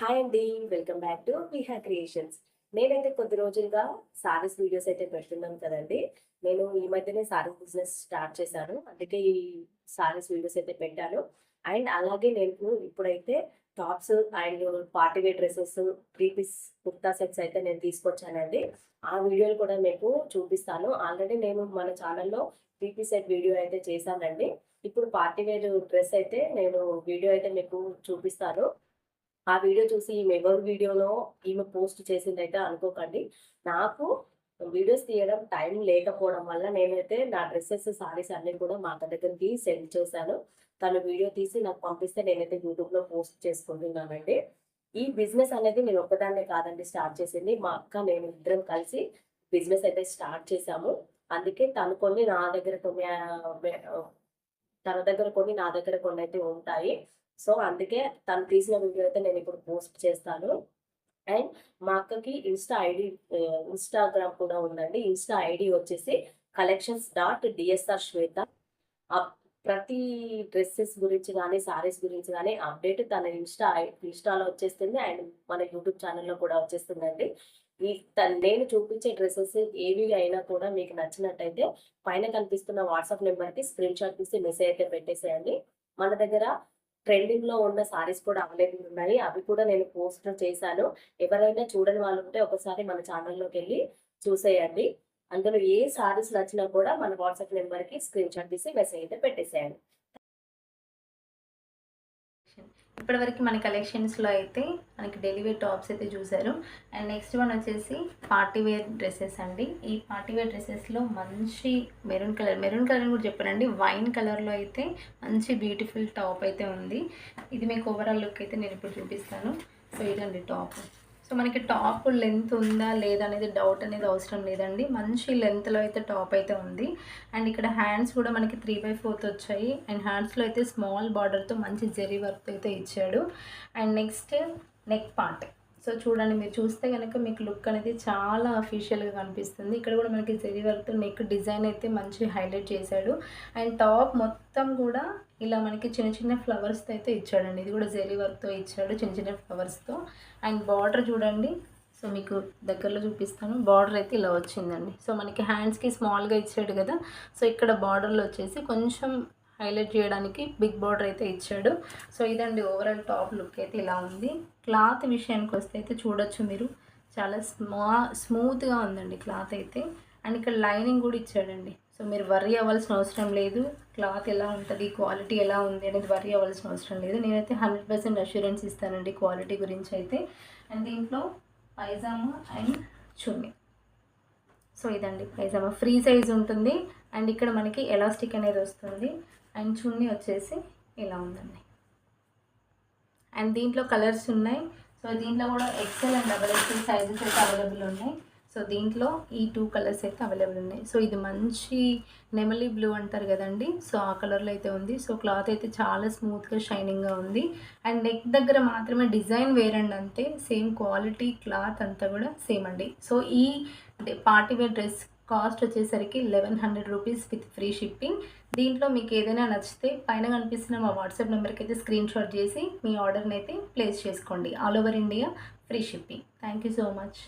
Hi అండి. Welcome back to Viha creations. నేనైతే కొద్ది రోజులుగా సారీస్ వీడియోస్ అయితే పెడుతున్నాను కదండీ. నేను ఈ మధ్యనే సారీస్ బిజినెస్ స్టార్ట్ చేశాను. అందుకే ఈ సారీస్ వీడియోస్ అయితే పెట్టాను. అండ్ అలాగే నేను ఇప్పుడైతే tops and party wear dresses, 3 piece kurta sets అయితే నేను తీసుకొచ్చానండి. ఆ వీడియోలు కూడా మీకు చూపిస్తాను. ఆల్రెడీ నేను మన ఛానల్‌లో 3 పీస్ సెట్ వీడియో అయితే చేశానండి. ఇప్పుడు పార్టీ వేర్ డ్రెస్ అయితే నేను వీడియో అయితే మీకు చూపిస్తాను. ఆ వీడియో చూసి ఈమె ఎవరి వీడియోలో ఈమె పోస్ట్ చేసిందైతే అనుకోకండి. నాకు వీడియోస్ తీయడం టైం లేకపోవడం వల్ల నేనైతే నా డ్రెసెస్, సారీస్ అన్నీ కూడా మా అక్క దగ్గరికి సెండ్ చేశాను. తను వీడియో తీసి నాకు పంపిస్తే నేనైతే యూట్యూబ్‌లో పోస్ట్ చేసుకుంటున్నానండి. ఈ బిజినెస్ అనేది నేను ఒక్కదాన్నే కాదండి స్టార్ట్ చేసింది. మా అక్క, నేను ఇద్దరం కలిసి బిజినెస్ అయితే స్టార్ట్ చేశాము. అందుకే తను కొన్ని నా దగ్గర కొన్ని తన దగ్గర కొన్ని, నా దగ్గర కొన్నయితే ఉంటాయి. సో, అందుకే తను తీసిన వీడియో అయితే నేనిప్పుడు పోస్ట్ చేస్తాను. అండ్ మా అక్కకి ఇన్‌స్టాగ్రామ్ కూడా ఉందండి. ఇన్‌స్టా ఐడీ వచ్చేసి collections.dsr.shweta. అప్ ప్రతి డ్రెసెస్ గురించి గానీ, సారీస్ గురించి గానీ అప్డేట్ తన ఇన్‌స్టాలో వచ్చేస్తుంది. అండ్ మన యూట్యూబ్ ఛానెల్‌లో కూడా వచ్చేస్తుందండి. నేను చూపించే డ్రెసెస్ ఏవి అయినా కూడా మీకు నచ్చినట్టయితే పైన కనిపిస్తున్న వాట్సాప్ నెంబర్‌కి స్క్రీన్‌షాట్ తీసి మెసేజ్ అయితే పెట్టేసేయండి. మన దగ్గర ట్రెండింగ్‌లో ఉన్న సారీస్ కూడా అవైలబుల్ ఉన్నాయి. అవి కూడా నేను పోస్ట్ చేశాను. ఎవరైనా చూడని వాళ్ళుంటే ఒకసారి మన ఛానెల్‌లోకెళ్ళి చూసేయండి. అందులో ఏ సారీస్ నచ్చినా కూడా మన వాట్సాప్ నెంబర్‌కి స్క్రీన్‌షాట్ తీసి మెసేజ్ అయితే పెట్టేసేయండి. ఇప్పటివరకు మన కలెక్షన్స్లో అయితే మనకి డైలీ వేర్ టాప్స్ అయితే చూసారు. అండ్ నెక్స్ట్ వన్ వచ్చేసి పార్టీ వేర్ డ్రెస్సెస్ అండి. ఈ పార్టీ వేర్ డ్రెస్సెస్లో మంచి మెరూన్ కలర్ కూడా చెప్పానండి. వైన్ కలర్లో అయితే మంచి బ్యూటిఫుల్ టాప్ అయితే ఉంది. ఇది మీకు ఓవరాల్ లుక్ అయితే నేను ఇప్పుడు చూపిస్తాను. సో ఇదండి టాప్. సో మనకి టాప్ లెంత్ ఉందా లేదా అనేది డౌట్ అనేది అవసరం లేదండి. మంచి లెంత్లో అయితే టాప్ అయితే ఉంది. అండ్ ఇక్కడ హ్యాండ్స్ కూడా మనకి 3/4 వచ్చాయి. అండ్ హ్యాండ్స్లో అయితే స్మాల్ బార్డర్తో మంచి జరీ వర్క్ అయితే ఇచ్చాడు. And next neck part. So చూడండి, మీరు చూస్తే కనుక మీకు లుక్ అనేది చాలా అఫీషియల్గా కనిపిస్తుంది. ఇక్కడ కూడా మనకి జరీ వర్క్తో నెక్ డిజైన్ అయితే మంచి హైలైట్ చేశాడు. అండ్ టాప్ మొత్తం కూడా ఇలా మనకి చిన్న చిన్న ఫ్లవర్స్తో అయితే ఇచ్చాడండి. ఇది కూడా జరీ వర్క్తో ఇచ్చాడు, చిన్న చిన్న ఫ్లవర్స్తో. అండ్ బార్డర్ చూడండి, సో మీకు దగ్గరలో చూపిస్తాను. బార్డర్ అయితే ఇలా వచ్చిందండి. సో మనకి హ్యాండ్స్కి స్మాల్గా ఇచ్చాడు కదా, సో ఇక్కడ బార్డర్లో వచ్చేసి కొంచెం హైలైట్ చేయడానికి బిగ్ బార్డర్ అయితే ఇచ్చాడు. సో ఇదండి ఓవరాల్ టాప్ లుక్ అయితే ఇలా ఉంది. క్లాత్ విషయానికి వస్తే అయితే చూడొచ్చు మీరు, చాలా స్మూత్గా ఉందండి క్లాత్ అయితే. అండ్ ఇక్కడ లైనింగ్ కూడా ఇచ్చాడండి. సో మీరు వర్రీ అవ్వాల్సిన అవసరం లేదు. క్లాత్ ఎలా ఉంటుంది, క్వాలిటీ ఎలా ఉంది అనేది వర్రీ అవ్వాల్సిన అవసరం లేదు. నేనైతే 100% అష్యూరెన్స్ ఇస్తానండి క్వాలిటీ గురించి అయితే. అండ్ దీంట్లో పైజామా అండ్ చున్నీ. సో ఇదండి పైజామా, ఫ్రీ సైజ్ ఉంటుంది. అండ్ ఇక్కడ మనకి ఎలాస్టిక్ అనేది వస్తుంది. అండ్ చున్నీ వచ్చేసి ఇలా ఉందండి. అండ్ దీంట్లో కలర్స్ ఉన్నాయి. సో దీంట్లో కూడా ఎక్సెల్ అండ్ XXL సైజెస్ అయితే అవైలబుల్ ఉన్నాయి. సో దీంట్లో ఈ 2 కలర్స్ అయితే అవైలబుల్ ఉన్నాయి. సో ఇది మంచి నెమలి బ్లూ అంటారు కదండి, సో ఆ కలర్లో అయితే ఉంది. సో క్లాత్ అయితే చాలా స్మూత్గా షైనింగ్గా ఉంది. అండ్ నెక్ దగ్గర మాత్రమే డిజైన్ వేరండి అంతే, సేమ్ క్వాలిటీ క్లాత్ అంతా కూడా సేమ్ అండి. సో ఈ పార్టీ వేర్ డ్రెస్ కాస్ట్ వచ్చేసరికి 1100 రూపీస్ విత్ ఫ్రీ షిప్పింగ్. దీంట్లో మీకు ఏదైనా నచ్చితే పైన కనిపిస్తున్న మా వాట్సాప్ నెంబర్కి అయితే స్క్రీన్షాట్ చేసి మీ ఆర్డర్ని అయితే ప్లేస్ చేసుకోండి. All over India free shipping. Thank you so much.